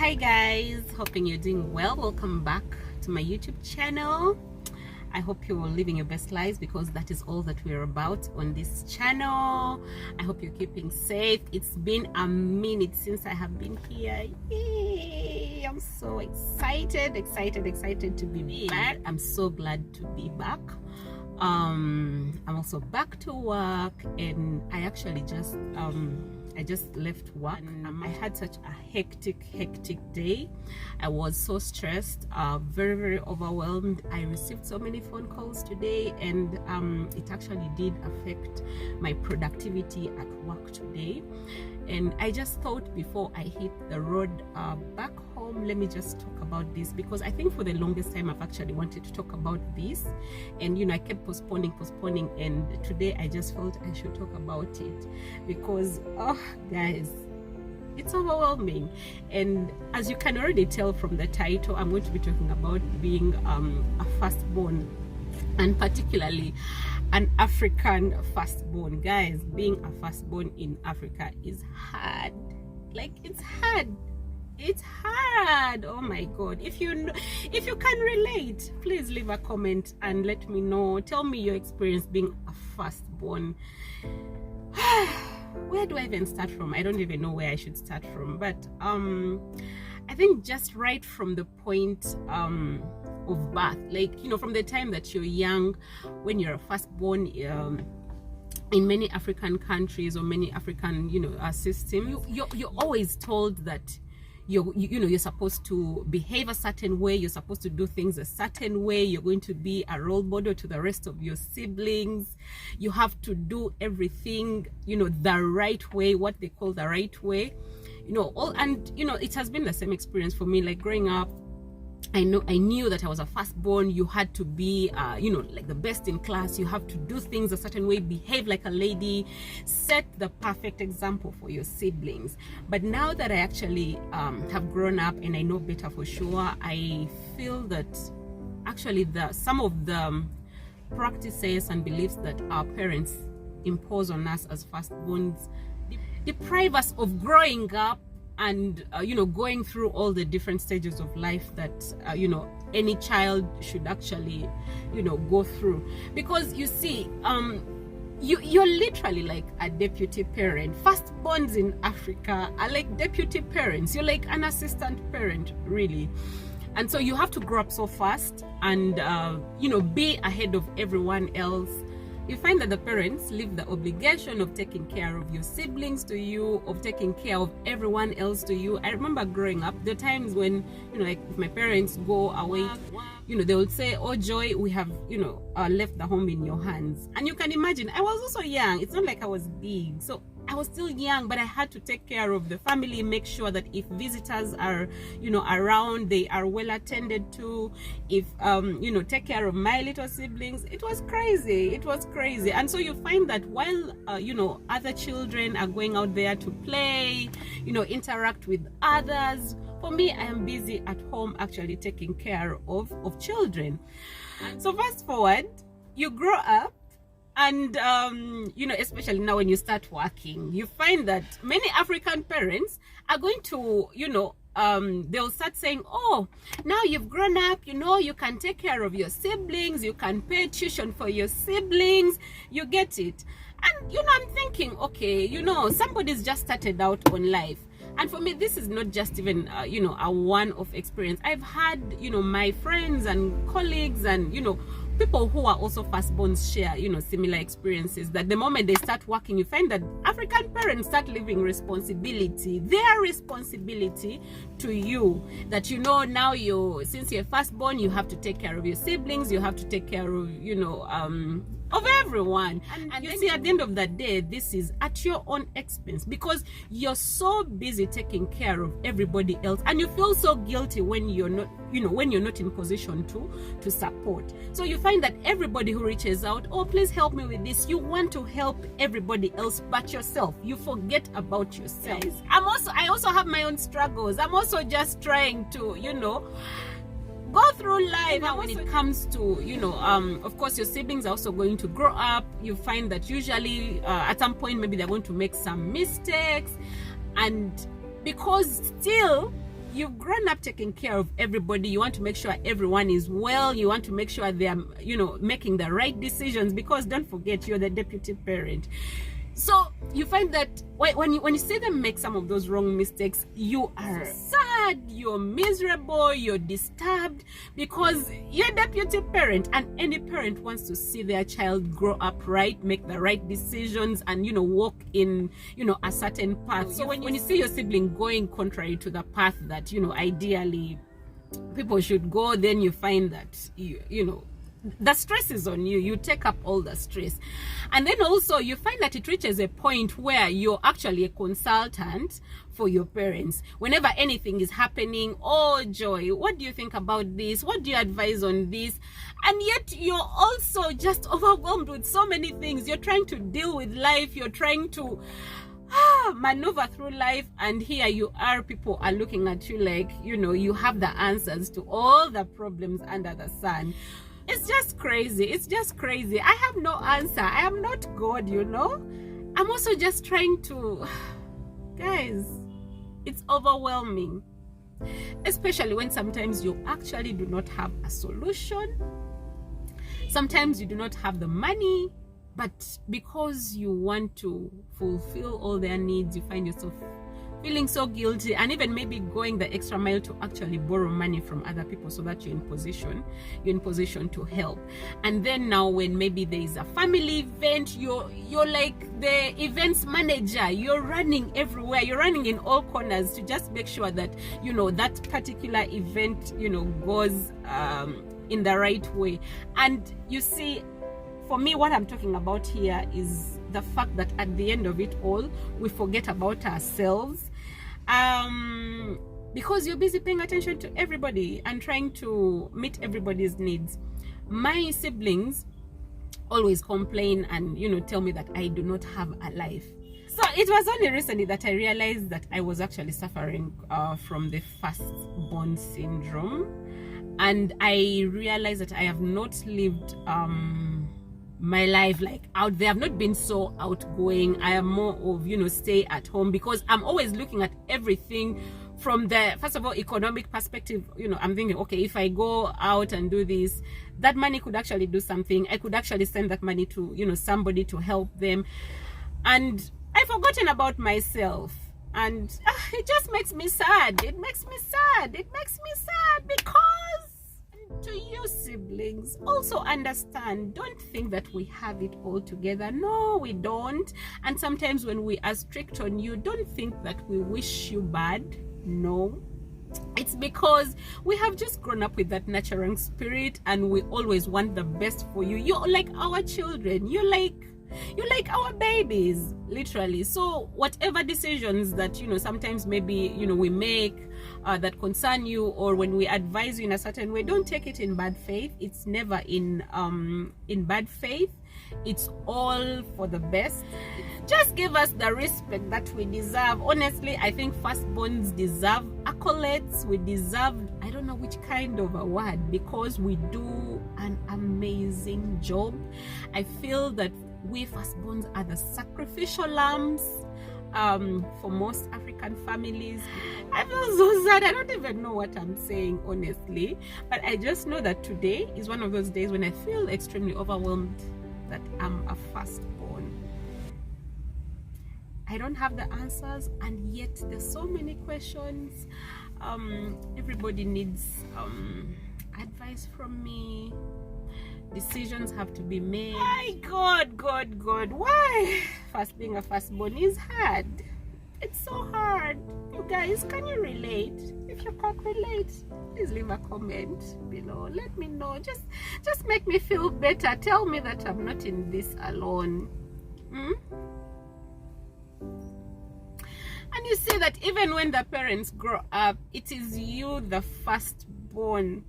Hi guys, hoping you're doing well. Welcome back to my YouTube channel. I hope you're living your best lives, because that is all that we're about on this channel. I hope you're keeping safe. It's been a minute since I have been here. Yay! I'm so excited to be back. I'm so glad to be back. I'm also back to work, and I actually just I just left work. I had such a hectic day. I was so stressed, very overwhelmed. I received so many phone calls today, and it actually did affect my productivity at work today. And I just thought, before I hit the road back home, let me just talk about this, because I think for the longest time I've actually wanted to talk about this, and I kept postponing, and today I just felt I should talk about it, because guys, it's overwhelming. And as you can already tell from the title, I'm going to be talking about being a firstborn, and particularly an African firstborn. Guys, being a firstborn in Africa is hard. Like, it's hard. Oh my god. If you can relate, please leave a comment and let me know. Tell me your experience being a firstborn. Where do I even start from? I don't even know where I should start from, but I think just right from the point of birth, like, from the time that you're young, when you're a firstborn, in many African countries or many African systems, you're always told that you're supposed to behave a certain way, you're supposed to do things a certain way, you're going to be a role model to the rest of your siblings, you have to do everything the right way, what they call the right way, it has been the same experience for me. Like, growing up, I knew that I was a firstborn. You had to be like the best in class. You have to do things a certain way, behave like a lady, set the perfect example for your siblings. But now that I actually have grown up and I know better for sure, I feel that actually some of the practices and beliefs that our parents impose on us as firstborns deprive us of growing up and going through all the different stages of life that any child should actually go through. Because you see, you're literally like a deputy parent. Firstborns in Africa are like deputy parents. You're like an assistant parent, really. And so you have to grow up so fast and be ahead of everyone else. You find that the parents leave the obligation of taking care of your siblings to you, of taking care of everyone else to you. I remember growing up, the times when, like, if my parents go away, they would say, "Oh Joy, we have, left the home in your hands." And you can imagine, I was also young. It's not like I was big. So I was still young, but I had to take care of the family, make sure that if visitors are, around, they are well attended to. If, take care of my little siblings. It was crazy. And so you find that while, other children are going out there to play, interact with others, for me, I am busy at home actually taking care of children. So fast forward, you grow up, and especially now when you start working, you find that many African parents are going to they'll start saying, "Oh, now you've grown up, you can take care of your siblings, you can pay tuition for your siblings." You get it? And I'm thinking, okay, somebody's just started out on life. And for me, this is not just even a one-off experience. I've had my friends and colleagues and people who are also firstborns share similar experiences, that the moment they start working, you find that African parents start leaving responsibility, their responsibility, to you. That now since you're firstborn, you have to take care of your siblings, you have to take care of everyone. And you see, at the end of the day, this is at your own expense, because you're so busy taking care of everybody else, and you feel so guilty when you're not in position to support. So you find that everybody who reaches out, "Oh, please help me with this," you want to help everybody else but yourself. You forget about yourself. Yes. I also have my own struggles. I'm also just trying to go through life. And when it comes to of course, your siblings are also going to grow up. You find that usually at some point maybe they're going to make some mistakes, and because still you've grown up taking care of everybody. You want to make sure everyone is well. You want to make sure they are, you know, making the right decisions, because don't forget, you're the deputy parent. So you find that when you see them make some of those wrong mistakes, you are sad, you're miserable, you're disturbed, because you're a deputy parent, and any parent wants to see their child grow up right, make the right decisions, and, you know, walk in, you know, a certain path. So when you see your sibling going contrary to the path that, you know, ideally people should go, then you find that you know, the stress is on you. You take up all the stress. And then also you find that it reaches a point where you're actually a consultant for your parents. Whenever anything is happening, oh Joy, what do you think about this? What do you advise on this? And yet you're also just overwhelmed with so many things. You're trying to deal with life. You're trying to maneuver through life, and here you are, people are looking at you like, you know, you have the answers to all the problems under the sun. It's just crazy. It's just crazy. I have no answer. I am not God, you know. I'm also just trying to, guys, it's overwhelming, especially when sometimes you actually do not have a solution. Sometimes you do not have the money, but because you want to fulfill all their needs, you find yourself feeling so guilty, and even maybe going the extra mile to actually borrow money from other people so that you're in position to help. And then now when maybe there is a family event, you're like the events manager. You're running everywhere, you're running in all corners to just make sure that, you know, that particular event, you know, goes in the right way. And you see, for me, what I'm talking about here is the fact that at the end of it all, we forget about ourselves, because you're busy paying attention to everybody and trying to meet everybody's needs. My siblings always complain and, you know, tell me that I do not have a life. So it was only recently that I realized that I was actually suffering from the firstborn syndrome, and I realized that I have not lived my life like out there. I've not been so outgoing. I am more of, you know, stay at home, because I'm always looking at everything from the, first of all, economic perspective. You know, I'm thinking, okay, if I go out and do this, that money could actually do something. I could actually send that money to, you know, somebody to help them. And I've forgotten about myself, and it just makes me sad. It makes me sad. It makes me sad, because to you siblings, also understand, don't think that we have it all together. No, we don't. And sometimes when we are strict on you, don't think that we wish you bad. No, it's because we have just grown up with that nurturing spirit, and we always want the best for you. You're like our children. You're like our babies, literally. So whatever decisions that, you know, sometimes maybe, you know, we make that concern you, or when we advise you in a certain way, don't take it in bad faith. It's never in bad faith. It's all for the best. Just give us the respect that we deserve. Honestly, I think firstborns deserve accolades. We deserve, I don't know which kind of award, because we do an amazing job. I feel that we firstborns are the sacrificial lambs for most African families. I feel so sad. I don't even know what I'm saying, honestly, but I just know that today is one of those days when I feel extremely overwhelmed that I'm a firstborn. I don't have the answers, and yet there's so many questions. Everybody needs advice from me. Decisions have to be made. My God, why? Being a firstborn is hard. It's so hard. You guys, can you relate? If you can't relate, please leave a comment below. Let me know. Just make me feel better. Tell me that I'm not in this alone. And you see that even when the parents grow up, it is you, the firstborn.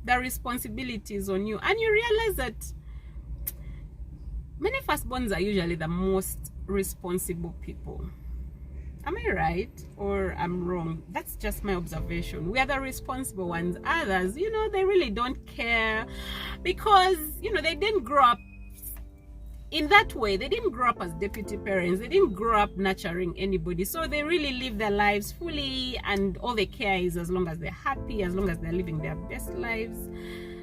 The responsibility is on you, and you realize that many firstborns are usually the most responsible people. Am I right, or I'm wrong? That's just my observation. We are the responsible ones. Others, you know, they really don't care, because, you know, they didn't grow up in that way, they didn't grow up as deputy parents. They didn't grow up nurturing anybody. So they really live their lives fully, and all they care is as long as they're happy, as long as they're living their best lives.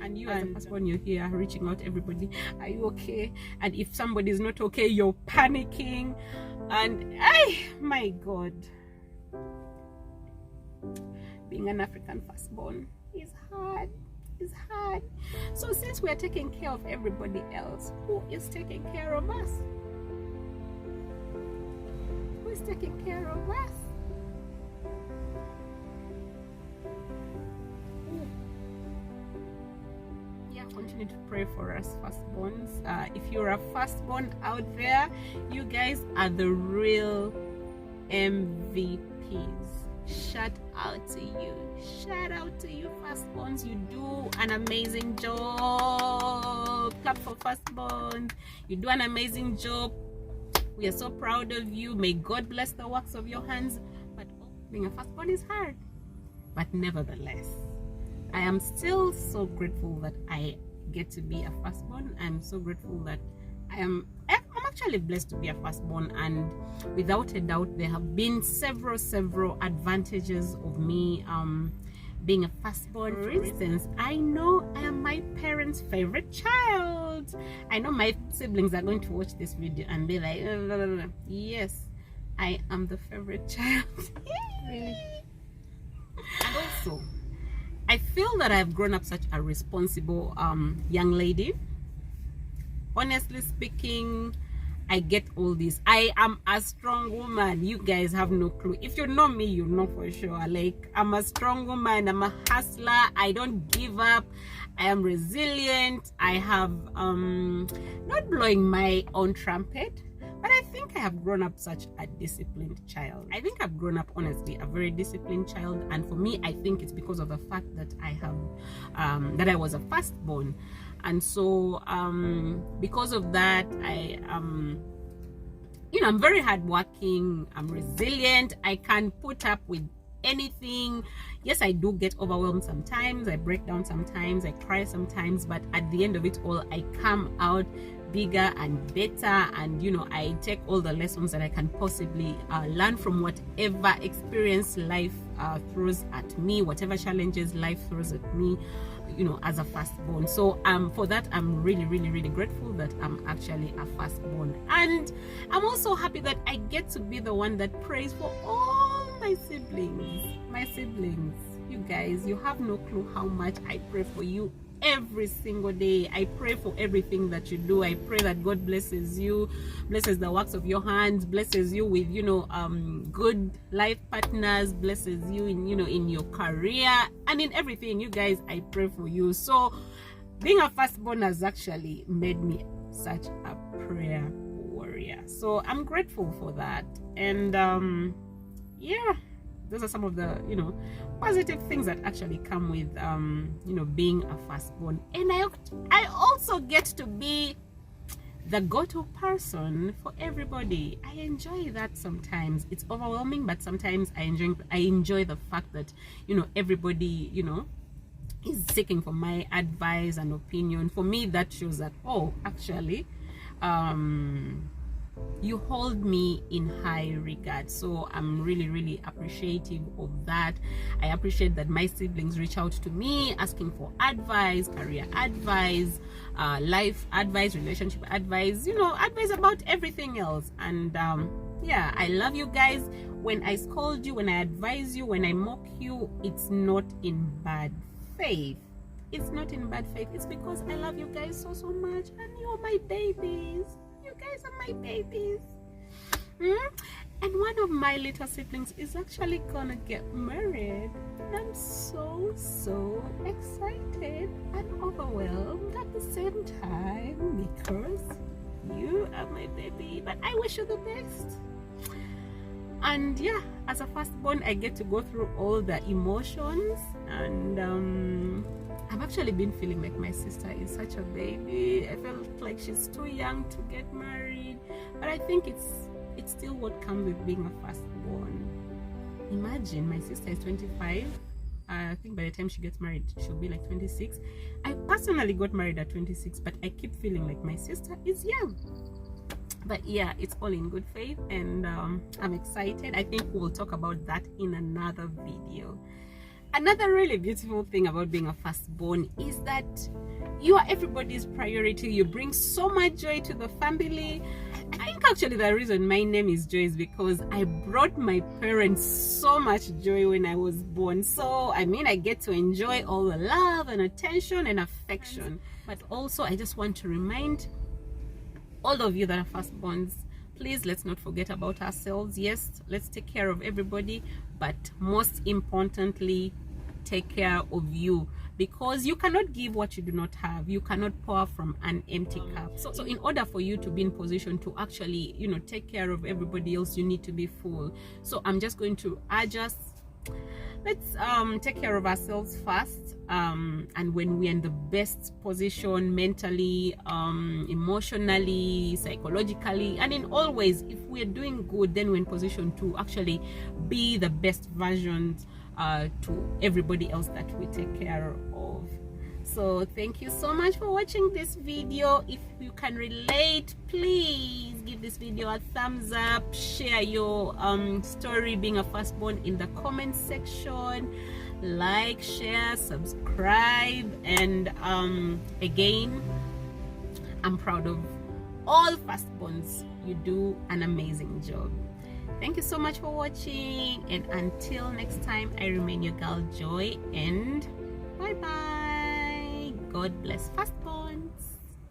And you as a firstborn, you're here reaching out to everybody. Are you okay? And if somebody is not okay, you're panicking. And my God, being an African firstborn is hard. It's hard. So since we are taking care of everybody else, who is taking care of us? Who is taking care of us? Yeah, continue to pray for us firstborns. If you're a firstborn out there, you guys are the real MVPs. Shout out to you. Shout out to you, firstborns. You do an amazing job. Clap for firstborns. You do an amazing job. We are so proud of you. May God bless the works of your hands. But being a firstborn is hard. But nevertheless, I am still so grateful that I get to be a firstborn. I'm so grateful that I'm actually blessed to be a firstborn, and without a doubt there have been several advantages of me being a firstborn. For instance, I know I am my parents' favorite child. I know my siblings are going to watch this video and be like, yes, I am the favorite child. Really? And also, I feel that I've grown up such a responsible young lady. Honestly speaking, I get all this. I am a strong woman. You guys have no clue. If you know me, you know for sure. Like, I'm a strong woman. I'm a hustler. I don't give up. I am resilient. I have not blowing my own trumpet, but I think I have grown up such a disciplined child. I think I've grown up, honestly, a very disciplined child. And for me, I think it's because of the fact that I have that I was a firstborn. And so because of that, I you know, I'm very hardworking, I'm resilient, I can put up with anything. Yes, I do get overwhelmed sometimes, I break down sometimes, I cry sometimes, but at the end of it all, I come out bigger and better. And you know, I take all the lessons that I can possibly learn from whatever experience life throws at me, whatever challenges life throws at me, you know, as a firstborn. So for that, I'm really grateful that I'm actually a firstborn. And I'm also happy that I get to be the one that prays for all my siblings. You guys, you have no clue how much I pray for you every single day. I pray for everything that you do. I pray that God blesses you, blesses the works of your hands, blesses you with, you know, good life partners, blesses you in, you know, in your career and in everything. You guys, I pray for you. So being a firstborn has actually made me such a prayer warrior. So I'm grateful for that. And yeah, those are some of the, you know, positive things that actually come with you know, being a firstborn. And I also get to be the go-to person for everybody. I enjoy that. Sometimes it's overwhelming, but sometimes I enjoy the fact that, you know, everybody, you know, is seeking for my advice and opinion. For me, that shows that, oh, actually you hold me in high regard. So I'm really appreciative of that. I appreciate that my siblings reach out to me asking for advice, career advice, life advice, relationship advice, you know, advice about everything else. And yeah, I love you guys. When I scold you, when I advise you, when I mock you, it's not in bad faith. It's not in bad faith. It's because I love you guys so much, and you're my babies. You guys are my babies. And one of my little siblings is actually gonna get married, and I'm so excited and overwhelmed at the same time because you are my baby. But I wish you the best. And yeah, as a firstborn, I get to go through all the emotions, and I've actually been feeling like my sister is such a baby. I felt like she's too young to get married, but I think it's still what comes with being a firstborn. Imagine, my sister is 25 I think by the time she gets married, she'll be like 26. I personally got married at 26, but I keep feeling like my sister is young. But yeah, it's all in good faith, and I'm excited. I think we'll talk about that in another video. Another really beautiful thing about being a firstborn is that you are everybody's priority. You bring so much joy to the family. I think actually the reason my name is Joy is because I brought my parents so much joy when I was born. So I mean, I get to enjoy all the love and attention and affection. But also, I just want to remind all of you that are firstborns, please, let's not forget about ourselves. Yes, let's take care of everybody, but most importantly, take care of you, because you cannot give what you do not have. You cannot pour from an empty cup. So in order for you to be in position to actually, you know, take care of everybody else, you need to be full. So I'm just going to urge us, let's take care of ourselves first, and when we're in the best position mentally, emotionally, psychologically, and in all ways, if we're doing good, then we're in position to actually be the best versions to everybody else that we take care of. So thank you so much for watching this video. If you can relate, please give this video a thumbs up, share your story being a firstborn in the comment section, like, share, subscribe, and again, I'm proud of all firstborns. You do an amazing job. Thank you so much for watching, and until next time, I remain your girl Joy, and bye bye. God bless firstborn.